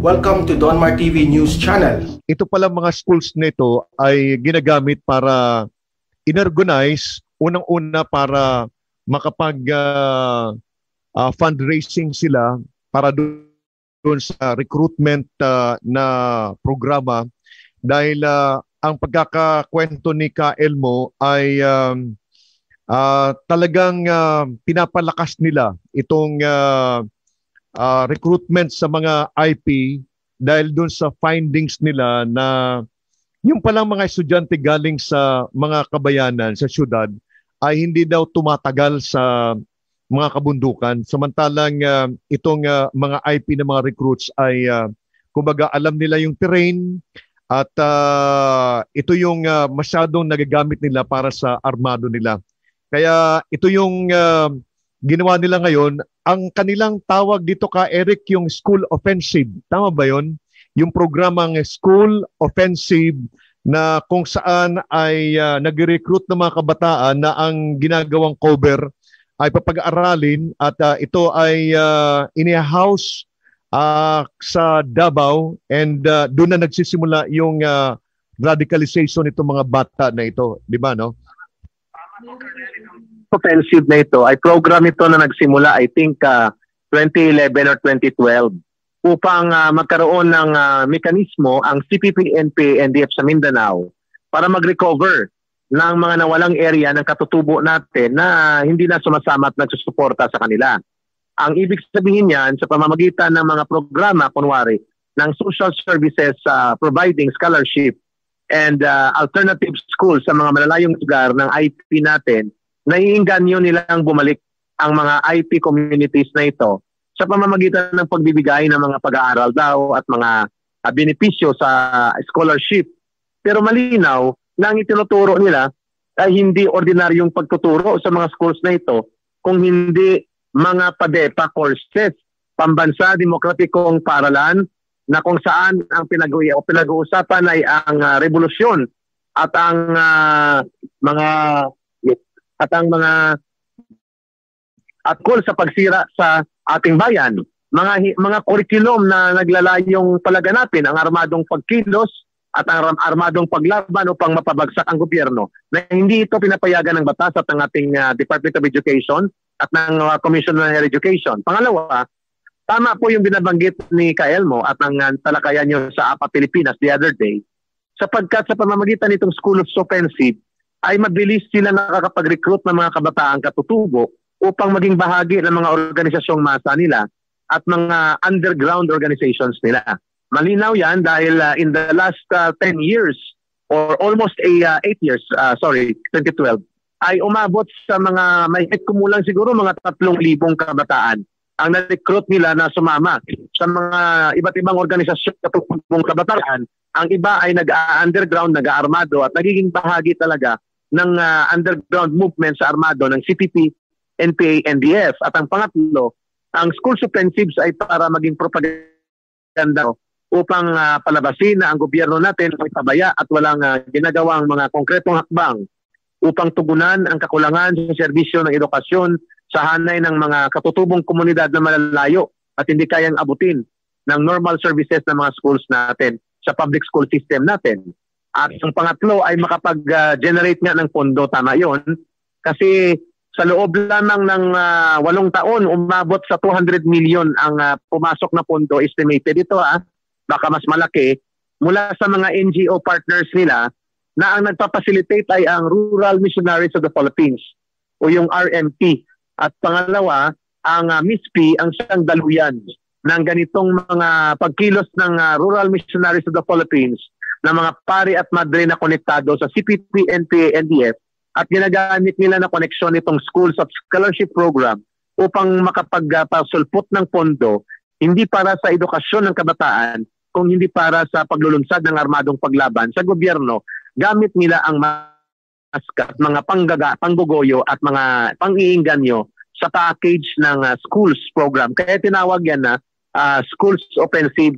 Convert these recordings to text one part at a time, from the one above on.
Welcome to Donmar TV News Channel. Ito pala mga schools nito ay ginagamit para inorganize, unang-una para makapag fundraising sila para doon sa recruitment na programa dahil ang pagkakakwento ni Ka Elmo ay talagang pinapalakas nila itong recruitment sa mga IP dahil doon sa findings nila na yung palang mga estudyante galing sa mga kabayanan sa syudad ay hindi daw tumatagal sa mga kabundukan. Samantalang itong mga IP na mga recruits ay kumbaga alam nila yung terrain at ito yung masyadong nagagamit nila para sa armado nila. Kaya ito yung ginawa nila ngayon. Ang kanilang tawag dito Ka Eric yung school offensive. Tama ba yun? Yung programang school offensive na kung saan ay nag-recruit ng mga kabataan na ang ginagawang cover ay papag-aralin at ito ay ini-house sa Davao and doon na nagsisimula yung radicalization nitong mga bata na ito. Di ba, no? Offensive na ito ay program ito na nagsimula I think 2011 or 2012 upang magkaroon ng mekanismo ang CPP-NPA NDF sa Mindanao para mag-recover ng mga nawalang area ng katutubo natin na hindi na sumasama at nagsusuporta sa kanila. Ang ibig sabihin niyan sa pamamagitan ng mga programa kunwari ng social services providing scholarship and alternative schools sa mga malalayong lugar ng IP natin, naiinganyo nilang bumalik ang mga IP communities na ito sa pamamagitan ng pagbibigay ng mga pag-aaral daw at mga benepisyo sa scholarship. Pero malinaw na ang itinuturo nila ay hindi ordinaryong pagtuturo sa mga schools na ito, kung hindi mga PADEPA courses, pambansa demokratikong paaralan na kung saan ang pinag-uusapan ay ang revolusyon at ang mga atkol sa pagsira sa ating bayan, mga kurikulum na naglalayong palaganapin ang armadong pagkilos at ang armadong paglaban upang mapabagsak ang gobyerno na hindi ito pinapayagan ng batas at ng ating Department of Education at ng Commission on Higher Education. Pangalawa, tama po yung binabanggit ni Ka Elmo at ang talakayan nyo sa APA Pilipinas the other day, sapagkat sa pamamagitan nitong School of Offensive ay mabilis sila nakakapag-recruit ng mga kabataang katutubo upang maging bahagi ng mga organisasyong masa nila at mga underground organizations nila. Malinaw yan dahil in the last 10 years or almost 8 years, 2012, ay umabot sa mga may kumulang siguro mga 3,000 kabataan ang na-recruit nila na sumama sa mga iba't ibang organisasyon katutubong kabataan. Ang iba ay nag-underground, nag-aarmado at nagiging bahagi talaga ng underground movement sa armado ng CPP, NPA, NDF. At ang pangatlo, ang school offensives ay para maging propaganda upang palabasin na ang gobyerno natin ay pabaya at walang ginagawang mga konkretong hakbang upang tugunan ang kakulangan sa serbisyo ng edukasyon sa hanay ng mga katutubong komunidad na malalayo at hindi kayang abutin ng normal services ng mga schools natin sa public school system natin. At ang pangatlo ay makapag-generate nga ng pondo, tama yon. Kasi sa loob lamang ng 8 taon, umabot sa 200 million ang pumasok na pondo, estimated ito baka mas malaki, mula sa mga NGO partners nila na ang nagpapacilitate ay ang Rural Missionaries of the Philippines o yung RMP. At pangalawa, ang MISP, ang siyang daluyan ng ganitong mga pagkilos ng Rural Missionaries of the Philippines na mga pari at madre na konektado sa CPP, NPA, NDF at ginagamit nila na koneksyon itong Schools of Scholarship Program upang makapagpasulpot ng pondo hindi para sa edukasyon ng kabataan kung hindi para sa paglulunsad ng armadong paglaban sa gobyerno. Gamit nila ang maska at mga panggugoyo at mga pang-iinganyo sa package ng schools program. Kaya tinawag yan na Schools Offensive,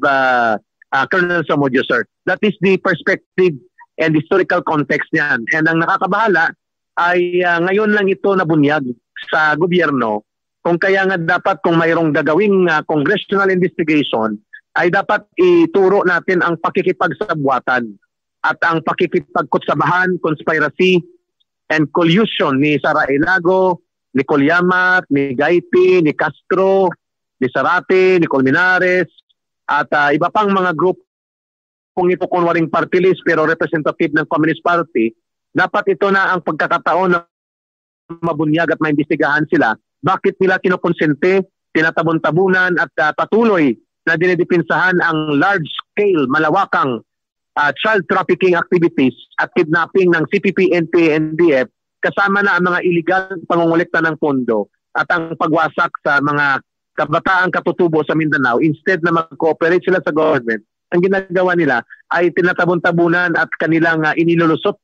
Colonel Zamudio, sir. That is the perspective and historical context niyan. And ang nakakabahala ay ngayon lang ito nabunyag sa gobyerno. Kung kaya nga dapat kung mayroong gagawing congressional investigation ay dapat ituro natin ang pakikipagsabwatan at ang pakikipagkutsabahan, conspiracy, and collusion ni Sara Ilago, ni Colyamat, ni Gaiti, ni Castro, ni Sarate, ni Colmenares, at iba pang mga group kung ito kunwaring party list pero representative ng Communist Party. Dapat ito na ang pagkakataon na mabunyag at maimbestigahan sila. Bakit nila kinukonsente, tinatabon-tabunan at patuloy na dinidipinsahan ang large-scale, malawakang child trafficking activities at kidnapping ng CPP, NPA, NDF kasama na ang mga illegal pangungulekta ng pondo at ang pagwasak sa mga kabataang katutubo sa Mindanao. Instead na mag-cooperate sila sa government, ang ginagawa nila ay tinatabon-tabunan at kanilang inilulusot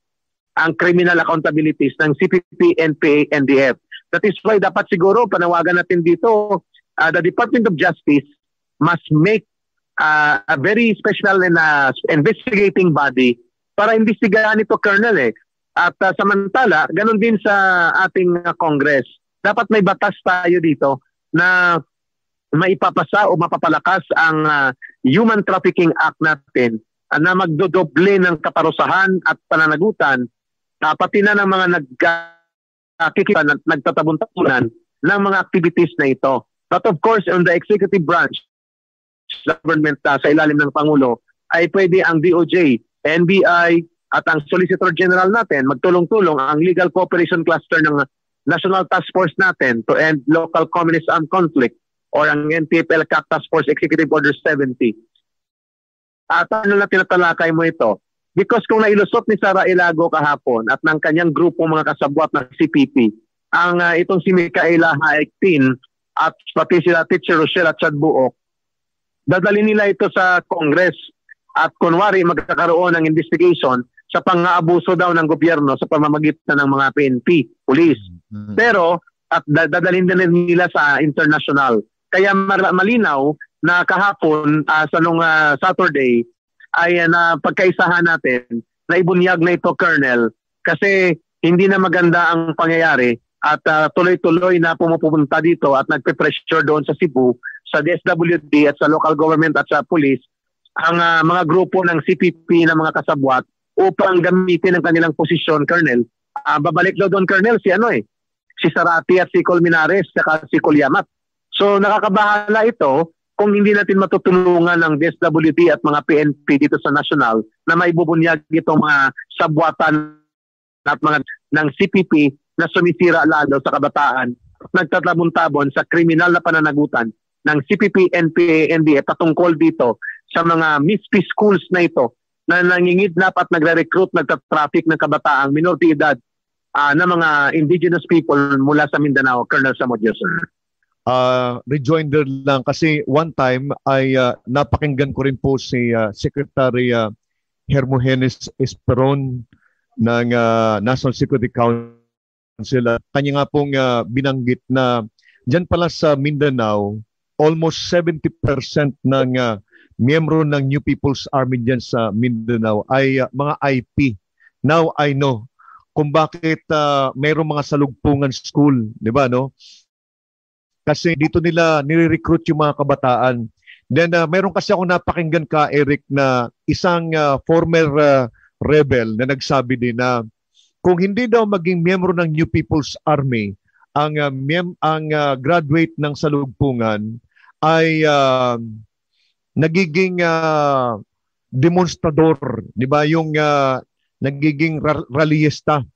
ang criminal accountabilities ng CPP, NPA, NDF. That is why dapat siguro panawagan natin dito, the Department of Justice must make a very special and investigating body para imbestigahan ito, Colonel. At samantala, ganun din sa ating Congress. Dapat may batas tayo dito na maipapasa o mapapalakas ang Human Trafficking Act natin na magdodoble ng kaparusahan at pananagutan pati na ng mga nagtatabon-tabunan ng mga activities na ito. But of course, on the executive branch, government sa ilalim ng Pangulo, ay pwede ang DOJ, NBI, at ang Solicitor General natin magtulong-tulong ang Legal Cooperation Cluster ng National Task Force natin to end local communist armed conflict or ang NTF-ELCAC Task Force Executive Order 70. At ano na tinatalakay mo ito? Because kung nailusot ni Sara Ilago kahapon at ng kanyang grupo mga kasabwat ng CPP, ang itong si Micaela Haektin at pati sila Teacher Rochelle at Chad Buok, dadalhin nila ito sa Congress at kunwari magkakaroon ng investigation sa pang-aabuso daw ng gobyerno sa pamamagitan ng mga PNP, police. Pero at dadalhin din nila sa international. Kaya malinaw na kahapon sa nung Saturday ay na pagkaisahan natin na ibunyag na ito, Colonel, kasi hindi na maganda ang pangyayari at tuloy-tuloy na pumupunta dito at nagpe-pressure doon sa Cebu, sa DSWD at sa local government at sa police ang mga grupo ng CPP na mga kasabwat upang gamitin ang kanilang posisyon, Colonel. Babalik daw doon, Colonel, si Sarate at si Colmenares at si Colyamat. So nakakabahala ito kung hindi natin matutulungan ng DSWD at mga PNP dito sa national na maibubunyag itong mga sabwatan at mga ng CPP na sumisira lalo sa kabataan, nagtatabon-tabon sa kriminal na pananagutan ng CPP, NPA, NDF patungkol dito sa mga misfit schools na ito na nangingidnap at nagre-recruit, nagtatraffic ng kabataang minor de edad na mga indigenous people mula sa Mindanao, Colonel Samudio, sir. Rejoinder lang kasi one time ay napakinggan ko rin po si Secretary Hermogenes Esperon ng National Security Council. Kanya nga pong binanggit na dyan pala sa Mindanao, almost 70% ng miyembro ng New People's Army dyan sa Mindanao ay mga IP. Now I know kung bakit mayroong mga salugpungan school, di ba, no? Kasi dito nila nire-recruit yung mga kabataan. Then meron kasi ako napakinggan ka, Eric, na isang former rebel na nagsabi din na kung hindi daw maging miyembro ng New People's Army, ang graduate ng salugpungan ay nagiging demonstrador, di ba? Yung nagiging rallyista.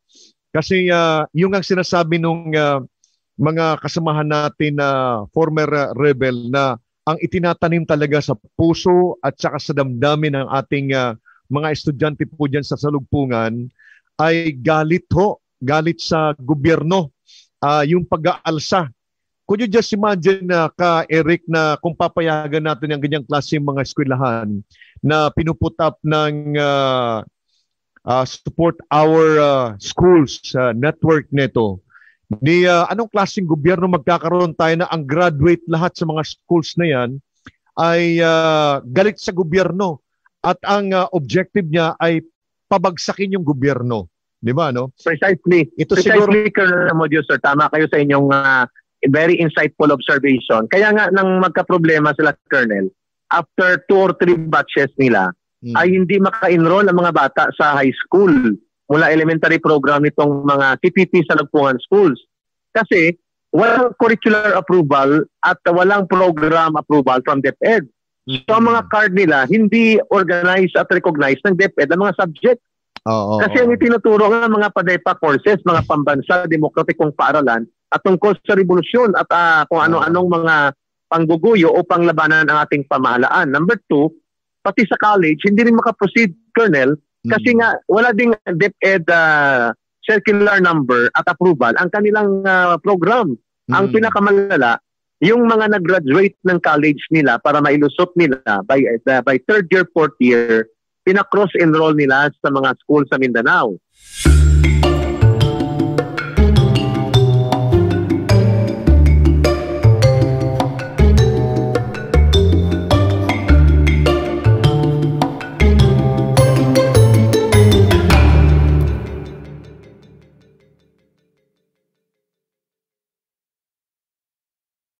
Kasi yung ang sinasabi nung mga kasamahan natin na former rebel na ang itinatanim talaga sa puso at saka sa damdamin ng ating mga estudyante po dyan sa salugpungan ay galit sa gobyerno, yung pag-aalsa. Could you just imagine Eric, na kung papayagan natin ang ganyang klase mga eskwelahan na pinuput up ng support our schools network nito, anong klaseng gobyerno magkakaroon tayo na ang graduate lahat sa mga schools na yan ay galit sa gobyerno at ang objective niya ay pabagsakin yung gobyerno. Di ba, no? Precisely. Precisely, Colonel Samudio, sir. Tama kayo sa inyong very insightful observation. Kaya nga nang magka-problema sila, Colonel, after 2 or 3 batches nila, ay hindi maka-enroll ang mga bata sa high school mula elementary program nitong mga CPP sa Lagpungan schools. Kasi walang curricular approval at walang program approval from DepEd. So ang mga card nila hindi organized at recognized ng DepEd ang mga subject. Kasi ang itinuturo ng mga PADEPA courses, mga pambansa, demokratikong paaralan at tungkol sa revolusyon at kung ano-anong mga pangguguyo o panglabanan ang ating pamahalaan. Number 2, pati sa college, hindi rin makaproceed, Colonel, kasi nga wala ding DepEd circular number at approval ang kanilang program. Ang pinakamalala, yung mga nag-graduate ng college nila para mailusot nila by 3rd year, 4th year, pinakross-enroll nila sa mga school sa Mindanao.